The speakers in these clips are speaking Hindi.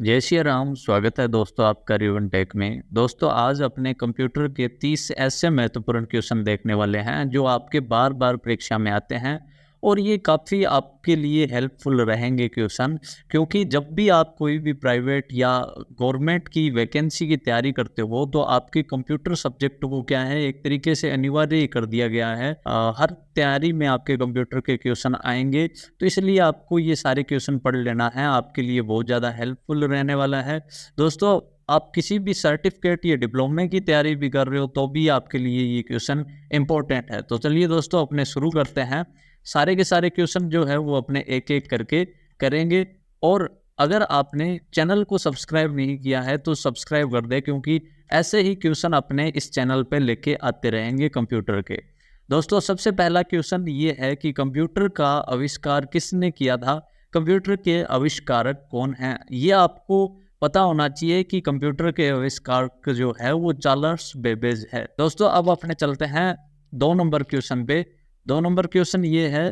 जय श्री राम। स्वागत है दोस्तों आपका रिवन टेक में। दोस्तों आज अपने कंप्यूटर के 30 ऐसे महत्वपूर्ण क्वेश्चन देखने वाले हैं जो आपके बार बार परीक्षा में आते हैं और ये काफ़ी आपके लिए हेल्पफुल रहेंगे क्वेश्चन, क्योंकि जब भी आप कोई भी प्राइवेट या गवर्नमेंट की वैकेंसी की तैयारी करते हो तो आपके कंप्यूटर सब्जेक्ट को क्या है एक तरीके से अनिवार्य ही कर दिया गया है। हर तैयारी में आपके कंप्यूटर के क्वेश्चन आएंगे, तो इसलिए आपको ये सारे क्वेश्चन पढ़ लेना है, आपके लिए बहुत ज़्यादा हेल्पफुल रहने वाला है। दोस्तों आप किसी भी सर्टिफिकेट या डिप्लोमे की तैयारी भी कर रहे हो तो भी आपके लिए ये क्वेश्चन इंपॉर्टेंट है। तो चलिए दोस्तों अपने शुरू करते हैं। सारे के सारे क्वेश्चन जो है वो अपने एक एक करके करेंगे। और अगर आपने चैनल को सब्सक्राइब नहीं किया है तो सब्सक्राइब कर दे, क्योंकि ऐसे ही क्वेश्चन अपने इस चैनल पे लेके आते रहेंगे कंप्यूटर के। दोस्तों सबसे पहला क्वेश्चन ये है कि कंप्यूटर का आविष्कार किसने किया था? कंप्यूटर के आविष्कारक कौन हैं? ये आपको पता होना चाहिए कि कंप्यूटर के आविष्कारक जो है वो चार्ल्स बेबेज है। दोस्तों अब अपने चलते हैं 2 नंबर क्वेश्चन पे। 2 नंबर क्वेश्चन ये है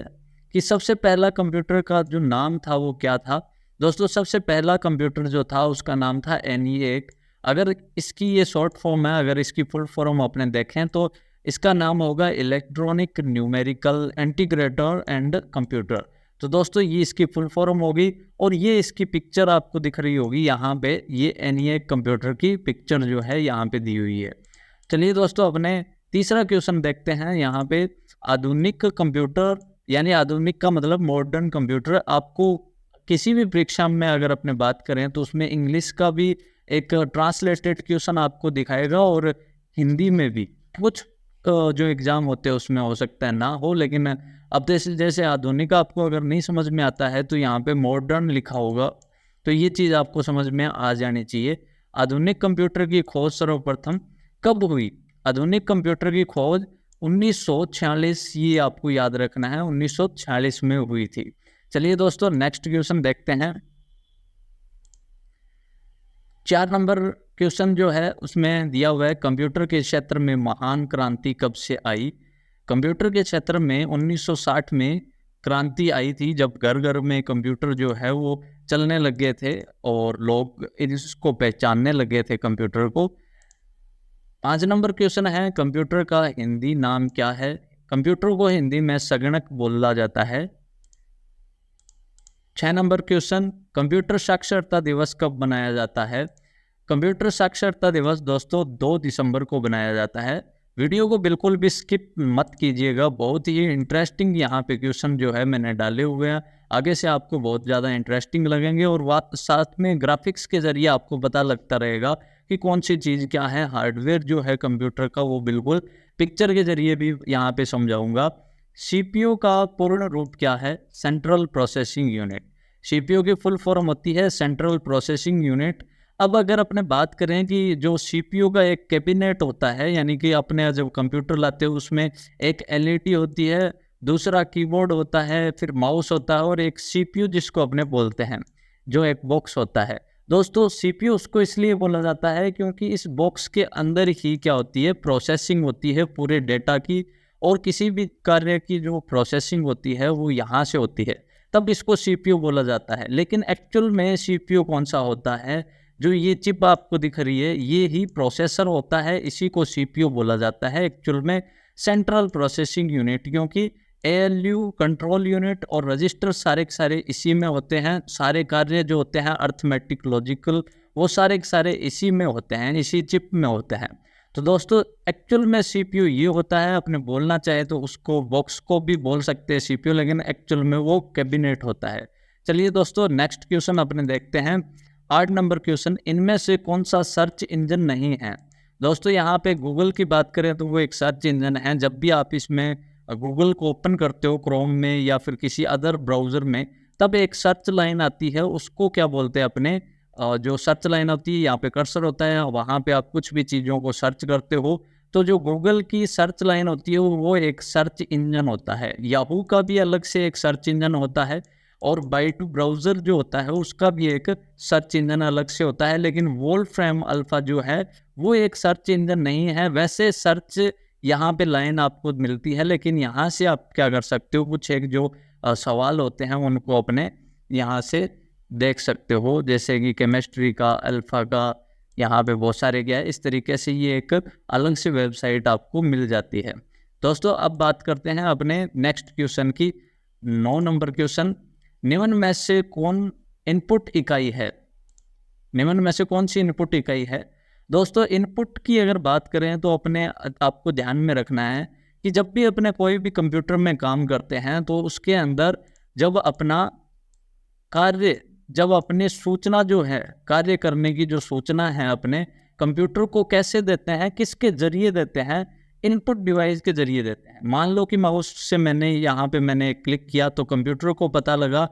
कि सबसे पहला कंप्यूटर का जो नाम था वो क्या था? दोस्तों सबसे पहला कंप्यूटर जो था उसका नाम था ENIAC। अगर इसकी ये शॉर्ट फॉर्म है, अगर इसकी फुल फॉर्म अपने देखें तो इसका नाम होगा electronic numerical integrator and computer. तो दोस्तों ये इसकी फुल फॉर्म होगी और ये इसकी पिक्चर आपको दिख रही होगी यहाँ पे। ये ENIAC कंप्यूटर की पिक्चर जो है यहाँ पे दी हुई है। चलिए दोस्तों अपने तीसरा क्वेश्चन देखते हैं। यहाँ पे आधुनिक कंप्यूटर, यानी आधुनिक का मतलब मॉडर्न कंप्यूटर, आपको किसी भी परीक्षा में अगर अपने बात करें तो उसमें इंग्लिश का भी एक ट्रांसलेटेड क्वेश्चन आपको दिखाएगा और हिंदी में भी कुछ जो एग्ज़ाम होते हैं उसमें हो सकता है ना हो। लेकिन अब जैसे जैसे आधुनिक आपको अगर नहीं समझ में आता है तो यहाँ पे मॉडर्न लिखा होगा, तो ये चीज़ आपको समझ में आ जानी चाहिए। आधुनिक कंप्यूटर की खोज सर्वप्रथम कब हुई? आधुनिक कंप्यूटर की खोज 1946, ये आपको याद रखना है, 1946 में हुई थी। चलिए दोस्तों नेक्स्ट क्वेश्चन देखते हैं। 4 नंबर क्वेश्चन जो है उसमें दिया हुआ है कंप्यूटर के क्षेत्र में महान क्रांति कब से आई? कंप्यूटर के क्षेत्र में 1960 में क्रांति आई थी, जब घर घर में कंप्यूटर जो है वो चलने लगे थे और लोग इसको पहचानने लगे थे कंप्यूटर को। 5 नंबर क्वेश्चन है कंप्यूटर का हिंदी नाम क्या है? कंप्यूटर को हिंदी में संगणक बोला जाता है। 6 नंबर क्वेश्चन कंप्यूटर साक्षरता दिवस कब मनाया जाता है? कंप्यूटर साक्षरता दिवस दोस्तों 2 दिसंबर को बनाया जाता है। वीडियो को बिल्कुल भी स्किप मत कीजिएगा, बहुत ही इंटरेस्टिंग यहाँ पे क्वेश्चन जो है मैंने डाले हुए हैं, आगे से आपको बहुत ज़्यादा इंटरेस्टिंग लगेंगे और साथ में ग्राफिक्स के ज़रिए आपको पता लगता रहेगा कि कौन सी चीज़ क्या है। हार्डवेयर जो है कंप्यूटर का वो बिल्कुल पिक्चर के ज़रिए भी यहाँ पे समझाऊंगा। CPU का पूर्ण रूप क्या है? Central processing unit. CPU की फुल फॉर्म होती है सेंट्रल प्रोसेसिंग यूनिट। अब अगर अपने बात करें कि जो CPU का एक कैबिनेट होता है, यानी कि अपने जब कंप्यूटर लाते हो उसमें एक LED होती है, दूसरा कीबोर्ड होता है, फिर माउस होता है और एक CPU जिसको अपने बोलते हैं, जो एक बॉक्स होता है। दोस्तों CPU उसको इसलिए बोला जाता है क्योंकि इस बॉक्स के अंदर ही क्या होती है, प्रोसेसिंग होती है पूरे डेटा की, और किसी भी कार्य की जो प्रोसेसिंग होती है वो यहाँ से होती है, तब इसको CPU बोला जाता है। लेकिन एक्चुअल में CPU कौन सा होता है? जो ये चिप आपको दिख रही है ये ही प्रोसेसर होता है, इसी को CPU बोला जाता है एक्चुअल में, सेंट्रल प्रोसेसिंग यूनिट, क्योंकि ALU कंट्रोल यूनिट और रजिस्टर सारे के सारे इसी में होते हैं। सारे कार्य जो होते हैं अर्थमेटिक लॉजिकल वो सारे के सारे इसी में होते हैं, इसी चिप में होते हैं। तो दोस्तों एक्चुअल में CPU ये होता है, अपने बोलना चाहे तो उसको बॉक्स को भी बोल सकते हैं CPU, लेकिन एक्चुअल में वो कैबिनेट होता है। चलिए दोस्तों नेक्स्ट क्वेश्चन अपने देखते हैं। 8 नंबर क्वेश्चन, इनमें से कौन सा सर्च इंजन नहीं है? दोस्तों यहाँ पे गूगल की बात करें तो वो एक सर्च इंजन है। जब भी आप इसमें गूगल को ओपन करते हो क्रोम में या फिर किसी अदर ब्राउज़र में, तब एक सर्च लाइन आती है, उसको क्या बोलते हैं अपने, जो सर्च लाइन होती है यहाँ पे कर्सर होता है, वहाँ पे आप कुछ भी चीज़ों को सर्च करते हो, तो जो गूगल की सर्च लाइन होती है वो एक सर्च इंजन होता है। याहू का भी अलग से एक सर्च इंजन होता है और बाइटू ब्राउज़र जो होता है उसका भी एक सर्च इंजन अलग से होता है। लेकिन वोल्फ्रेम अल्फ़ा जो है वो एक सर्च इंजन नहीं है। वैसे सर्च यहाँ पे लाइन आपको मिलती है, लेकिन यहाँ से आप क्या कर सकते हो, कुछ एक जो सवाल होते हैं उनको अपने यहाँ से देख सकते हो, जैसे कि केमिस्ट्री का, अल्फ़ा का, यहाँ पे बहुत सारे क्या है, इस तरीके से ये एक अलग से वेबसाइट आपको मिल जाती है। दोस्तों अब बात करते हैं अपने नेक्स्ट क्वेश्चन की। 9 नंबर क्वेश्चन, निम्न में से कौन इनपुट इकाई है? निम्न में से कौन सी इनपुट इकाई है? दोस्तों इनपुट की अगर बात करें तो अपने आपको ध्यान में रखना है कि जब भी अपने कोई भी कंप्यूटर में काम करते हैं तो उसके अंदर जब अपना कार्य, जब अपने सूचना जो है, कार्य करने की जो सूचना है अपने कंप्यूटर को कैसे देते हैं, किसके जरिए देते हैं? इनपुट डिवाइस के जरिए देते हैं। मान लो कि माउस से मैंने यहाँ पे मैंने क्लिक किया तो कंप्यूटर को पता लगा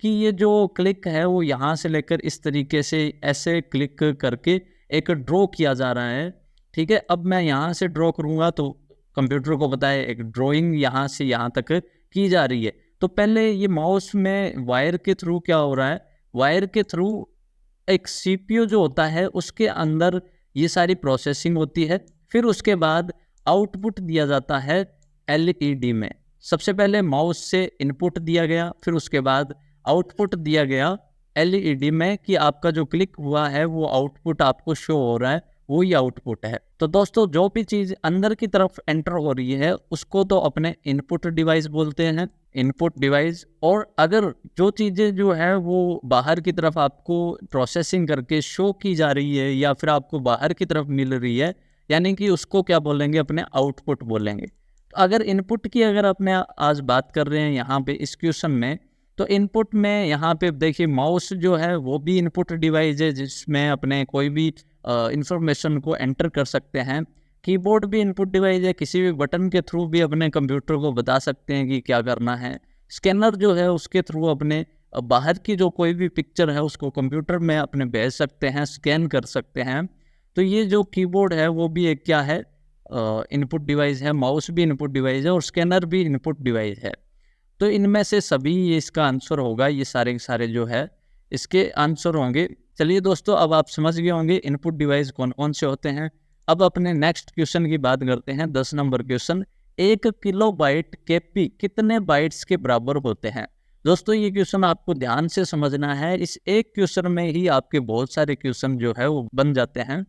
कि ये जो क्लिक है वो यहाँ से लेकर इस तरीके से ऐसे क्लिक करके एक ड्रॉ किया जा रहा है। ठीक है, अब मैं यहाँ से ड्रॉ करूँगा तो कंप्यूटर को पता है एक ड्राइंग यहाँ से यहाँ तक की जा रही है। तो पहले ये माउस में वायर के थ्रू क्या हो रहा है, वायर के थ्रू एक सीपीयू जो होता है उसके अंदर ये सारी प्रोसेसिंग होती है। फिर उसके बाद आउटपुट दिया जाता है एलईडी में। सबसे पहले माउस से इनपुट दिया गया, फिर उसके बाद आउटपुट दिया गया एलईडी में कि आपका जो क्लिक हुआ है वो आउटपुट आपको शो हो रहा है, वो ही आउटपुट है। तो दोस्तों जो भी चीज़ अंदर की तरफ एंटर हो रही है उसको तो अपने इनपुट डिवाइस बोलते हैं, इनपुट डिवाइस। और अगर जो चीज़ें जो है वो बाहर की तरफ आपको प्रोसेसिंग करके शो की जा रही है या फिर आपको बाहर की तरफ मिल रही है, यानी कि उसको क्या बोलेंगे, अपने आउटपुट बोलेंगे। तो अगर इनपुट की अगर अपने आज बात कर रहे हैं यहाँ पे इस क्वेश्चन में, तो इनपुट में यहाँ पे देखिए माउस जो है वो भी इनपुट डिवाइस है जिसमें अपने कोई भी इंफॉर्मेशन को एंटर कर सकते हैं। कीबोर्ड भी इनपुट डिवाइस है, किसी भी बटन के थ्रू भी अपने कंप्यूटर को बता सकते हैं कि क्या करना है। स्कैनर जो है उसके थ्रू अपने बाहर की जो कोई भी पिक्चर है उसको कंप्यूटर में अपने भेज सकते हैं, स्कैन कर सकते हैं। तो ये जो कीबोर्ड है वो भी एक क्या है, इनपुट डिवाइस है। माउस भी इनपुट डिवाइस है और स्कैनर भी इनपुट डिवाइस है। तो इनमें से सभी ये इसका आंसर होगा, ये सारे के सारे जो है इसके आंसर होंगे। चलिए दोस्तों अब आप समझ गए होंगे इनपुट डिवाइस कौन कौन से होते हैं। अब अपने नेक्स्ट क्वेश्चन की बात करते हैं। 10 नंबर क्वेश्चन, 1 किलोबाइट केपी कितने बाइट्स के बराबर होते हैं? दोस्तों ये क्वेश्चन आपको ध्यान से समझना है। इस एक क्वेश्चन में ही आपके बहुत सारे क्वेश्चन जो है वो बन जाते हैं।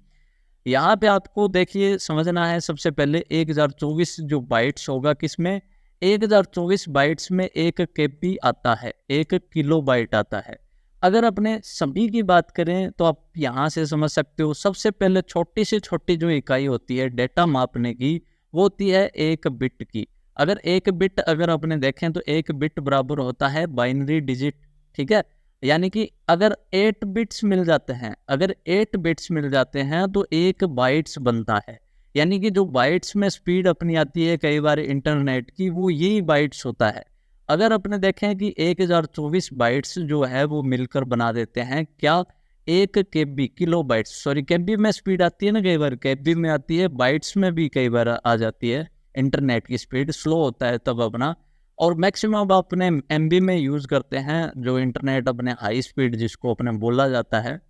यहाँ पे आपको देखिए समझना है, सबसे पहले 1024 जो बाइट्स होगा किसमें, 1024 बाइट्स में 1 केपी आता है, 1 किलो बाइट आता है। अगर अपने सभी की बात करें तो आप यहाँ से समझ सकते हो, सबसे पहले छोटी से छोटी जो इकाई होती है डेटा मापने की वो होती है 1 बिट की। अगर 1 बिट अगर अपने देखें तो 1 बिट बराबर होता है बाइनरी डिजिट। ठीक है, यानी कि अगर 8 बिट्स मिल जाते हैं, अगर 8 बिट्स मिल जाते हैं तो 1 बाइट्स बनता है। यानी कि जो बाइट्स में स्पीड अपनी आती है कई बार इंटरनेट की, वो यही बाइट्स होता है। अगर अपने देखें कि 1024 बाइट्स जो है वो मिलकर बना देते हैं क्या, 1 केबी, किलो बाइट्स, सॉरी केबी में स्पीड आती है ना, कई बार केबी में आती है, बाइट्स में भी कई बार आ जाती है। इंटरनेट की स्पीड स्लो होता है तब अपना, और मैक्सिमम अपने एमबी में यूज़ करते हैं जो इंटरनेट अपने हाई स्पीड जिसको अपने बोला जाता है,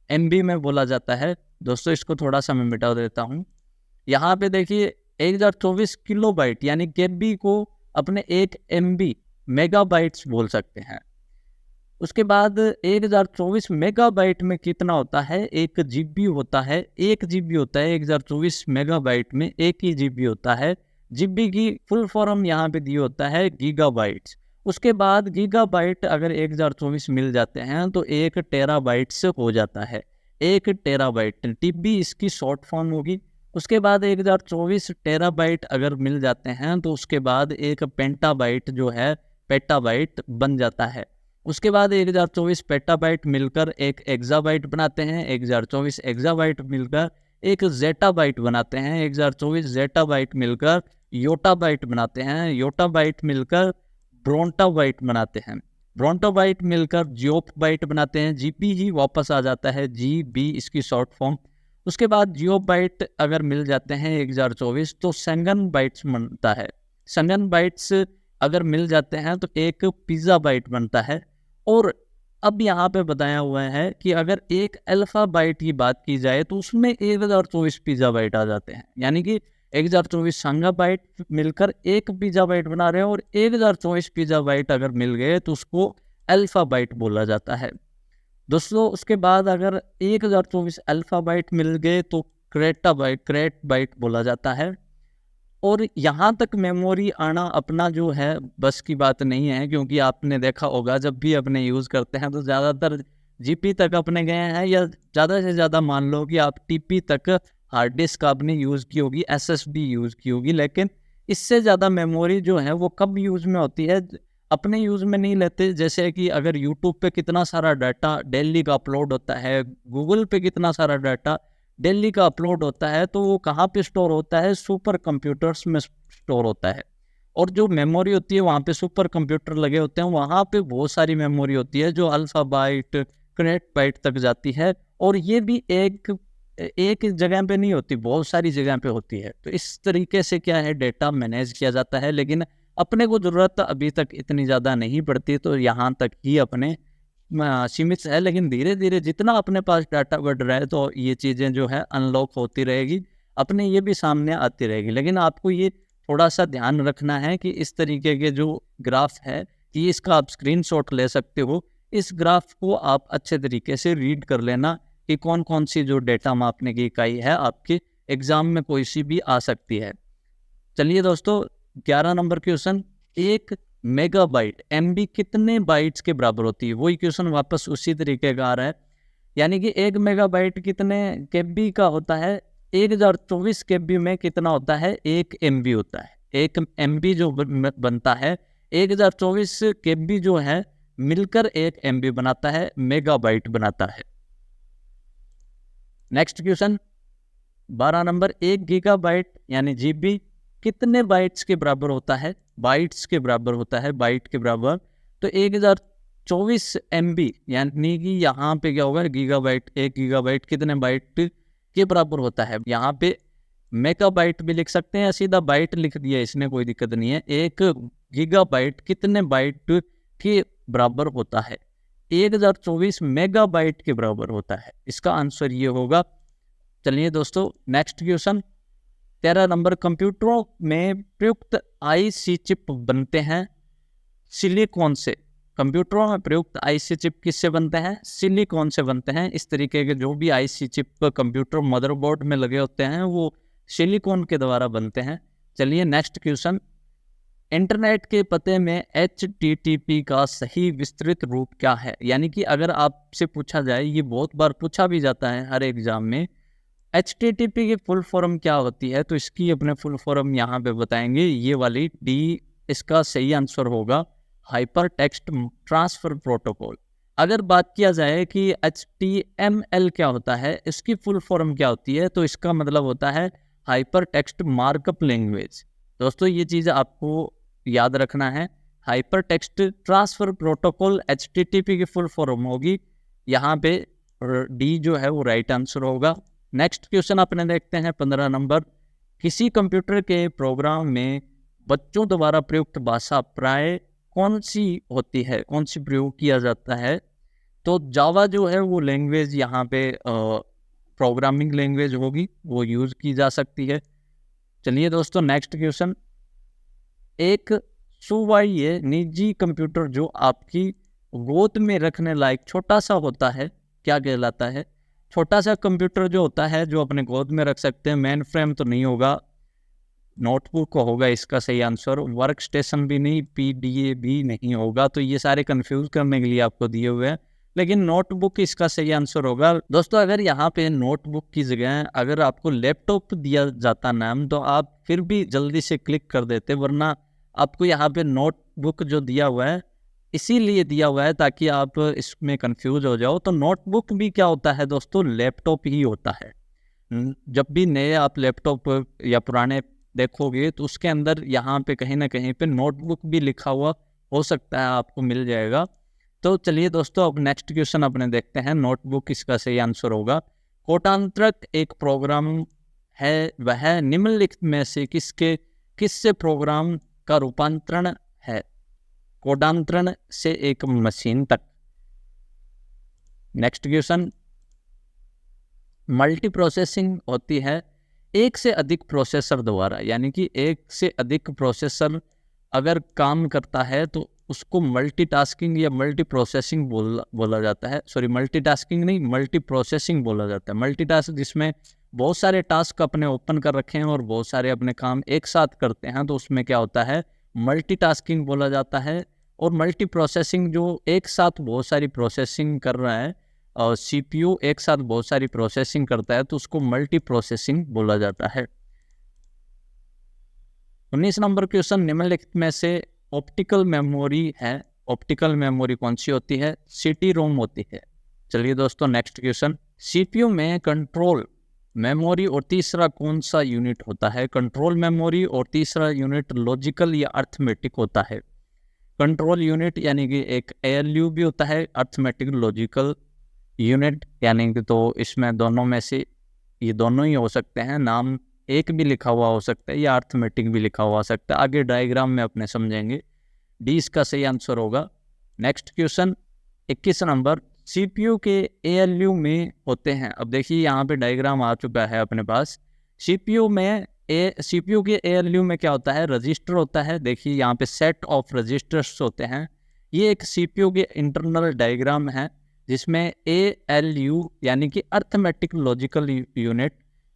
एमबी में बोला जाता है। दोस्तों इसको थोड़ा सा मैं मिटा देता हूँ। यहाँ पे देखिए 1024 किलो बाइट यानी केबी को अपने 1 एमबी मेगाबाइट्स बोल सकते हैं। उसके बाद 1024 मेगाबाइट में कितना होता है, 1 जीबी होता है। 1 जीबी होता है 1024 मेगाबाइट में, 1 ही जीबी होता है। जीबी की फुल फॉर्म यहाँ पे दिया होता है गीगाबाइट्स। उसके बाद गीगाबाइट अगर 1024 मिल जाते हैं तो 1 टेराबाइट्स हो जाता है। 1 टेराबाइट टीबी इसकी शॉर्ट फॉर्म होगी। उसके बाद 1024 टेराबाइट अगर मिल जाते हैं तो उसके बाद 1 पेंटाबाइट जो है पेटाबाइट बन जाता है। उसके बाद 1024 पेटाबाइट मिलकर 1 एक्साबाइट बनाते हैं। 1024 एक्साबाइट मिलकर 1 जेटाबाइट बनाते हैं। 1024 जेटाबाइट मिलकर योटाबाइट बनाते हैं। योटाबाइट मिलकर ब्रोंटाबाइट बनाते हैं। ब्रोंटाबाइट मिलकर जियोबाइट बनाते हैं। जीबी ही वापस आ जाता है, जीबी इसकी शॉर्ट फॉर्म। उसके बाद जियोबाइट अगर मिल जाते हैं 1024 तो सेंगन बाइट्स बनता है। सेंगन बाइट्स अगर मिल जाते हैं तो 1 पिज़्ज़ा बाइट बनता है। और अब यहाँ पे बताया हुआ है कि अगर 1 अल्फा बाइट की बात की जाए तो उसमें 1024 पिज़्ज़ा बाइट आ जाते हैं। यानी कि 1024 संगा बाइट मिलकर 1 पिज़्ज़ा बाइट बना रहे हैं और 1024 पिज़्ज़ा बाइट अगर मिल गए तो उसको अल्फा बाइट बोला जाता है। दोस्तों उसके बाद अगर 1024 अल्फा बाइट मिल गए तो क्रेट बाइट बोला जाता है। और यहाँ तक मेमोरी आना अपना जो है बस की बात नहीं है, क्योंकि आपने देखा होगा जब भी अपने यूज़ करते हैं तो ज़्यादातर जीपी तक अपने गए हैं, या ज़्यादा से ज़्यादा मान लो कि आप टीपी तक हार्ड डिस्क आपने यूज़ की होगी, एसएसडी यूज़ की होगी। लेकिन इससे ज़्यादा मेमोरी जो है वो कब यूज़ में होती है, अपने यूज़ में नहीं लेते। जैसे कि अगर यूट्यूब पे कितना सारा डाटा डेली का अपलोड होता है, गूगल पे कितना सारा डाटा दिल्ली का अपलोड होता है, तो वो कहाँ पे स्टोर होता है, सुपर कंप्यूटर्स में स्टोर होता है। और जो मेमोरी होती है वहाँ पे सुपर कंप्यूटर लगे होते हैं, वहाँ पे बहुत सारी मेमोरी होती है जो अल्फा बाइट क्रेट बाइट तक जाती है। और ये भी एक एक जगह पे नहीं होती, बहुत सारी जगह पे होती है। तो इस तरीके से क्या है, डेटा मैनेज किया जाता है। लेकिन अपने को ज़रूरत अभी तक इतनी ज़्यादा नहीं पड़ती, तो यहाँ तक ही अपने सीमित है। लेकिन धीरे धीरे जितना अपने पास डाटा बढ़ रहा है तो ये चीज़ें जो है अनलॉक होती रहेगी, अपने ये भी सामने आती रहेगी। लेकिन आपको ये थोड़ा सा ध्यान रखना है कि इस तरीके के जो ग्राफ है कि इसका आप स्क्रीनशॉट ले सकते हो। इस ग्राफ को आप अच्छे तरीके से रीड कर लेना कि कौन कौन सी जो डेटा मापने की इकाई है आपके एग्जाम में कोई सी भी आ सकती है। चलिए दोस्तों, 11 नंबर क्वेश्चन, एक मेगाबाइट एमबी कितने बाइट्स के बराबर होती है। वही क्वेश्चन वापस उसी तरीके का आ रहा है, यानी कि एक मेगाबाइट कितने केबी का होता है। 1024 केबी में कितना होता है, एक एमबी होता है। एक एमबी जो बनता है, 1024 केबी जो है मिलकर एक एमबी बनाता है, मेगाबाइट बनाता है। नेक्स्ट क्वेश्चन 12 नंबर, एक गीगाबाइट यानी जीबी कितने बाइट्स के बराबर होता है, बाइट्स के बराबर होता है, बाइट के बराबर। तो 1024 एमबी यानी कि यहाँ पे क्या होगा, गीगाबाइट, एक गीगाबाइट कितने बाइट के बराबर होता है। यहाँ पे मेगाबाइट भी लिख सकते हैं या सीधा बाइट लिख दिया, इसमें कोई दिक्कत नहीं है। एक गीगाबाइट कितने बाइट के बराबर होता है, 1024 मेगाबाइट के बराबर होता है। इसका आंसर ये होगा। चलिए दोस्तों, नेक्स्ट क्वेश्चन 13 नंबर, कंप्यूटरों में प्रयुक्त आईसी चिप बनते हैं सिलिकॉन से। कंप्यूटरों में प्रयुक्त आईसी चिप किससे बनते हैं, सिलिकॉन से बनते हैं। इस तरीके के जो भी आईसी चिप कंप्यूटर मदरबोर्ड में लगे होते हैं वो सिलिकॉन के द्वारा बनते हैं। चलिए नेक्स्ट क्वेश्चन, इंटरनेट के पते में HTTP का सही विस्तृत रूप क्या है। यानी कि अगर आपसे पूछा जाए, ये बहुत बार पूछा भी जाता है हर एग्जाम में, HTTP की फुल फॉर्म क्या होती है, तो इसकी अपने फुल फॉर्म यहाँ पे बताएंगे, ये वाली डी इसका सही आंसर होगा, हाइपर टेक्स्ट ट्रांसफर प्रोटोकॉल। अगर बात किया जाए कि HTML क्या होता है, इसकी फुल फॉर्म क्या होती है, तो इसका मतलब होता है हाइपर टेक्स्ट मार्कअप लैंग्वेज। दोस्तों ये चीज़ आपको याद रखना है, hyper text transfer protocol HTTP की फुल फॉर्म होगी। यहाँ पे डी जो है वो राइट आंसर होगा। नेक्स्ट क्वेश्चन अपने देखते हैं 15 नंबर, किसी कंप्यूटर के प्रोग्राम में बच्चों द्वारा प्रयुक्त भाषा प्राय कौन सी होती है, कौन सी प्रयोग किया जाता है। तो जावा जो है वो लैंग्वेज यहाँ पे प्रोग्रामिंग लैंग्वेज होगी, वो यूज़ की जा सकती है। चलिए दोस्तों नेक्स्ट क्वेश्चन, एक सुवाह्य निजी कंप्यूटर जो आपकी गोद में रखने लायक छोटा सा होता है क्या कहलाता है। छोटा सा कंप्यूटर जो होता है जो अपने गोद में रख सकते हैं, मेन फ्रेम तो नहीं होगा, नोटबुक होगा इसका सही आंसर, वर्क स्टेशन भी नहीं, PDA भी नहीं होगा। तो ये सारे कंफ्यूज करने के लिए आपको दिए हुए हैं, लेकिन नोटबुक इसका सही आंसर होगा। दोस्तों अगर यहाँ पे नोटबुक की जगह अगर आपको लैपटॉप दिया जाता नाम, तो आप फिर भी जल्दी से क्लिक कर देते, वरना आपको यहाँ पे नोटबुक जो दिया हुआ है इसीलिए दिया हुआ है ताकि आप इसमें कंफ्यूज हो जाओ। तो नोटबुक भी क्या होता है दोस्तों, लैपटॉप ही होता है। जब भी नए आप लैपटॉप या पुराने देखोगे तो उसके अंदर यहाँ पे कहीं ना कहीं पे नोटबुक भी लिखा हुआ हो सकता है, आपको मिल जाएगा। तो चलिए दोस्तों अब नेक्स्ट क्वेश्चन अपने देखते हैं, नोटबुक इसका सही आंसर होगा। कोटांतरक एक प्रोग्राम है, वह निम्नलिखित में से किससे प्रोग्राम का रूपांतरण है, कोडांतरण से एक मशीन तक। नेक्स्ट क्वेश्चन, मल्टी प्रोसेसिंग होती है एक से अधिक प्रोसेसर द्वारा, यानी कि एक से अधिक प्रोसेसर अगर काम करता है तो उसको मल्टीटास्किंग या मल्टी प्रोसेसिंग बोला जाता है। सॉरी, मल्टीटास्किंग नहीं, मल्टी प्रोसेसिंग बोला जाता है। मल्टीटास्क जिसमें बहुत सारे टास्क अपने ओपन कर रखे हैं और बहुत सारे अपने काम एक साथ करते हैं, तो उसमें क्या होता है, मल्टीटास्किंग बोला जाता है। और मल्टी प्रोसेसिंग जो एक साथ बहुत सारी प्रोसेसिंग कर रहा है, और सीपीयू एक साथ बहुत सारी प्रोसेसिंग करता है, तो उसको मल्टी प्रोसेसिंग बोला जाता है। 19 नंबर क्वेश्चन, निम्नलिखित में से ऑप्टिकल मेमोरी है, ऑप्टिकल मेमोरी कौन सी होती है? सीटी रोम होती है। चलिए दोस्तों, नेक्स्ट क्वेश्चन, सीपीयू में कंट्रोल मेमोरी और तीसरा कौन सा यूनिट होता है? कंट्रोल मेमोरी और तीसरा यूनिट लॉजिकल या अर्थमेटिक होता है। कंट्रोल यूनिट यानी कि एक एएलयू भी होता है, अर्थमेटिक लॉजिकल यूनिट यानी कि, तो इसमें दोनों में से ये दोनों ही हो सकते हैं, नाम एक भी लिखा हुआ हो सकता है या अर्थमेटिक भी लिखा हुआ हो सकता है, आगे डायग्राम में अपने समझेंगे। डी इसका सही आंसर होगा। नेक्स्ट क्वेश्चन 21 नंबर, सीपीयू के एएलयू में होते हैं। अब देखिए यहाँ पे डायग्राम आ चुका है अपने पास। सीपीयू के एएलयू में क्या होता है? रजिस्टर होता है। देखिए यहाँ पे सेट ऑफ रजिस्टर्स होते हैं। ये एक सीपीयू के इंटरनल डायग्राम है जिसमें एएलयू यानी कि अर्थमेटिक लॉजिकल यूनिट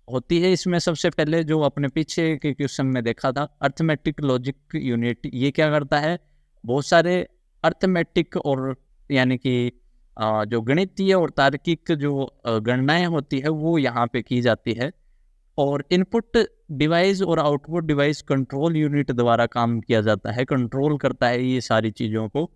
होती है। इसमें सबसे पहले जो अपने पीछे के क्वेश्चन में देखा था, अर्थमेटिक लॉजिक यूनिट, ये क्या करता है, बहुत सारे अर्थमेटिक और यानी कि जो गणितीय और तार्किक जो गणनाएं होती है वो यहाँ पे की जाती है। और इनपुट डिवाइस और आउटपुट डिवाइस कंट्रोल यूनिट द्वारा काम किया जाता है, कंट्रोल करता है ये सारी चीज़ों को।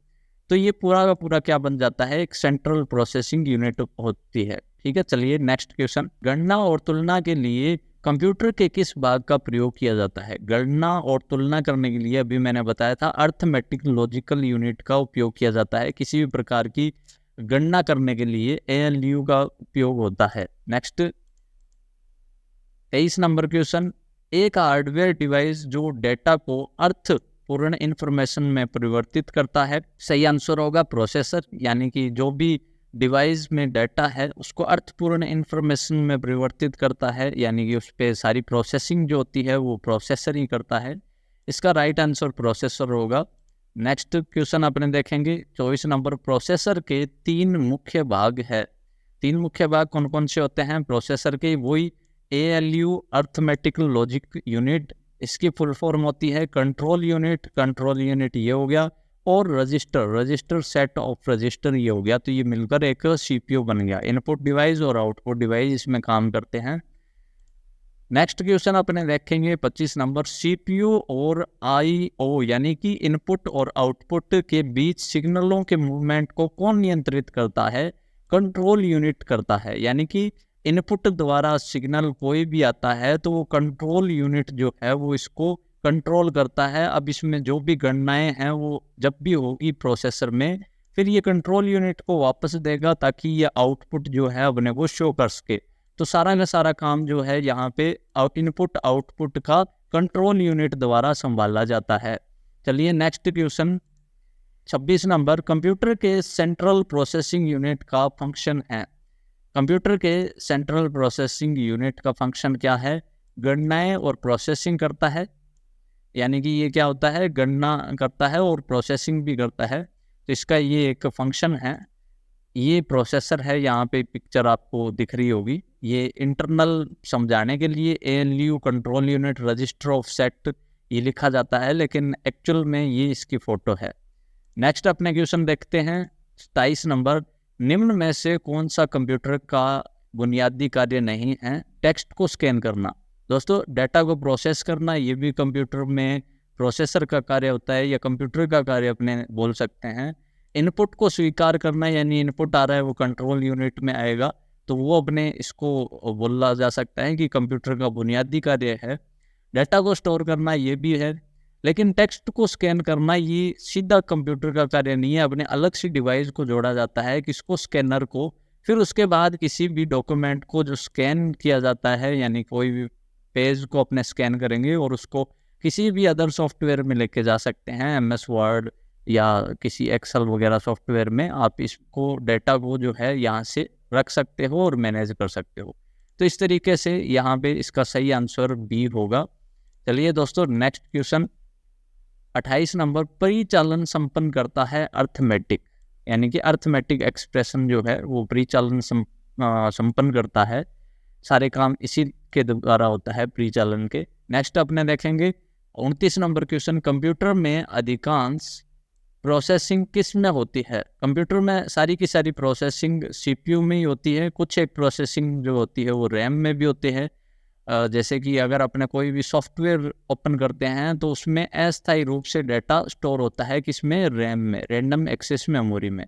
तो ये पूरा का पूरा क्या बन जाता है, एक सेंट्रल प्रोसेसिंग यूनिट होती है। ठीक है, चलिए नेक्स्ट क्वेश्चन, गणना और तुलना के लिए कंप्यूटर के किस भाग का प्रयोग किया जाता है? गणना और तुलना करने के लिए अभी मैंने बताया था अर्थमेटिक लॉजिकल यूनिट का उपयोग किया जाता है। किसी भी प्रकार की गणना करने के लिए एएलयू का उपयोग होता है। नेक्स्ट 23 नंबर क्वेश्चन, एक हार्डवेयर डिवाइस जो डेटा को अर्थपूर्ण इंफॉर्मेशन में परिवर्तित करता है। सही आंसर होगा प्रोसेसर, यानी कि जो भी डिवाइस में डाटा है उसको अर्थपूर्ण इंफॉर्मेशन में परिवर्तित करता है, यानी कि उस पर सारी प्रोसेसिंग जो होती है वो प्रोसेसर ही करता है। इसका राइट आंसर प्रोसेसर होगा। नेक्स्ट क्वेश्चन अपने देखेंगे 24 नंबर, प्रोसेसर के 3 मुख्य भाग है। 3 मुख्य भाग कौन कौन से होते हैं प्रोसेसर के? वही एएलयू अर्थमेटिक लॉजिक यूनिट, इसकी फुल फॉर्म होती है कंट्रोल यूनिट, कंट्रोल यूनिट ये हो गया, और रजिस्टर सेट ऑफ रजिस्टर ये हो गया। तो ये मिलकर एक सीपीयू बन गया। इनपुट डिवाइस और आउटपुट डिवाइस इसमें काम करते हैं। नेक्स्ट क्वेश्चन अपने देखेंगे 25 नंबर, सीपीयू और आईओ यानी कि इनपुट और आउटपुट के बीच सिग्नलों के मूवमेंट को कौन नियंत्रित करता है? कंट्रोल यूनिट करता है। यानी कि इनपुट द्वारा सिग्नल कोई भी आता है तो वो कंट्रोल यूनिट जो है वो इसको कंट्रोल करता है। अब इसमें जो भी गणनाएं हैं वो जब भी होगी प्रोसेसर में, फिर ये कंट्रोल यूनिट को वापस देगा ताकि ये आउटपुट जो है अपने को शो कर सके। तो सारा का सारा काम जो है यहाँ पे इनपुट आउटपुट का कंट्रोल यूनिट द्वारा संभाला जाता है। चलिए नेक्स्ट क्वेश्चन 26 नंबर, कंप्यूटर के सेंट्रल प्रोसेसिंग यूनिट का फंक्शन है। कंप्यूटर के सेंट्रल प्रोसेसिंग यूनिट का फंक्शन क्या है? गणनाएं और प्रोसेसिंग करता है, यानी कि ये क्या होता है, गणना करता है और प्रोसेसिंग भी करता है। तो इसका ये एक फंक्शन है। ये प्रोसेसर है, यहाँ पे पिक्चर आपको दिख रही होगी। ये इंटरनल समझाने के लिए ALU control unit register of set ये लिखा जाता है, लेकिन एक्चुअल में ये इसकी फ़ोटो है। नेक्स्ट अपने क्वेश्चन देखते हैं 27 नंबर, निम्न में से कौन सा कंप्यूटर का बुनियादी कार्य नहीं है? टेक्स्ट को स्कैन करना। दोस्तों, डाटा को प्रोसेस करना ये भी कंप्यूटर में प्रोसेसर का कार्य होता है या कंप्यूटर का कार्य अपने बोल सकते हैं। इनपुट को स्वीकार करना, यानी इनपुट आ रहा है वो कंट्रोल यूनिट में आएगा, तो वो अपने इसको बोला जा सकता है कि कंप्यूटर का बुनियादी कार्य है। डाटा को स्टोर करना ये भी है, लेकिन टेक्स्ट को स्कैन करना ये सीधा कंप्यूटर का कार्य नहीं है। अपने अलग सी डिवाइस को जोड़ा जाता है, किसको, स्कैनर को। फिर उसके बाद किसी भी डॉक्यूमेंट को जो स्कैन किया जाता है, यानी कोई भी पेज को अपने स्कैन करेंगे और उसको किसी भी अदर सॉफ्टवेयर में लेके जा सकते हैं, MS वर्ड या किसी एक्सेल वगैरह सॉफ्टवेयर में आप इसको डाटा को जो है यहाँ से रख सकते हो और मैनेज कर सकते हो। तो इस तरीके से यहाँ पे इसका सही आंसर बी होगा। चलिए दोस्तों नेक्स्ट क्वेश्चन 28 नंबर परिचालन संपन्न करता है अर्थमेटिक, यानी कि अर्थमेटिक एक्सप्रेशन जो है वो परिचालन संपन्न करता है। सारे काम इसी के द्वारा होता है, परिचालन के। नेक्स्ट अपने देखेंगे 29 नंबर क्वेश्चन, कंप्यूटर में अधिकांश प्रोसेसिंग किस में होती है? कंप्यूटर में सारी की सारी प्रोसेसिंग सीपीयू में ही होती है। कुछ एक प्रोसेसिंग जो होती है वो रैम में भी होती है। जैसे कि अगर अपने कोई भी सॉफ्टवेयर ओपन करते हैं तो उसमें अस्थायी रूप से डाटा स्टोर होता है, किसमें? रैम में, रैंडम एक्सेस मेमोरी में।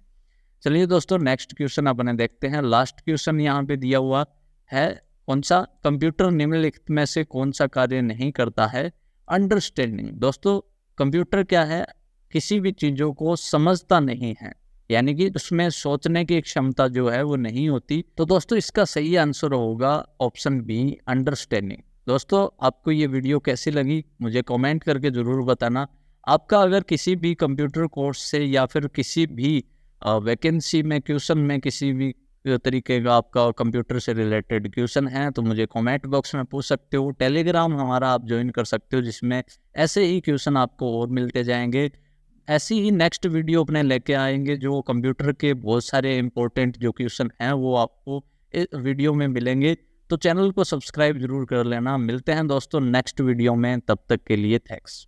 चलिए दोस्तों नेक्स्ट क्वेश्चन अपने देखते हैं। लास्ट क्वेश्चन यहाँ पे दिया हुआ है, कौन सा? कंप्यूटर निम्नलिखित में से कौन सा कार्य नहीं करता है? अंडरस्टैंडिंग। दोस्तों कंप्यूटर क्या है? किसी भी चीज़ों को समझता नहीं है, यानी कि उसमें सोचने की क्षमता जो है वो नहीं होती। तो दोस्तों इसका सही आंसर होगा ऑप्शन बी, अंडरस्टैंडिंग। दोस्तों आपको ये वीडियो कैसी लगी मुझे कमेंट करके ज़रूर बताना। आपका अगर किसी भी कंप्यूटर कोर्स से या फिर किसी भी वैकेंसी में क्वेश्चन में किसी भी तरीके का आपका कंप्यूटर से रिलेटेड क्वेश्चन है तो मुझे कमेंट बॉक्स में पूछ सकते हो। टेलीग्राम हमारा आप ज्वाइन कर सकते हो, जिसमें ऐसे ही क्वेश्चन आपको और मिलते जाएंगे। ऐसी ही नेक्स्ट वीडियो अपने लेके आएंगे जो कंप्यूटर के बहुत सारे इंपॉर्टेंट जो क्वेश्चन हैं वो आपको इस वीडियो में मिलेंगे। तो चैनल को सब्सक्राइब जरूर कर लेना। मिलते हैं दोस्तों नेक्स्ट वीडियो में, तब तक के लिए थैंक्स।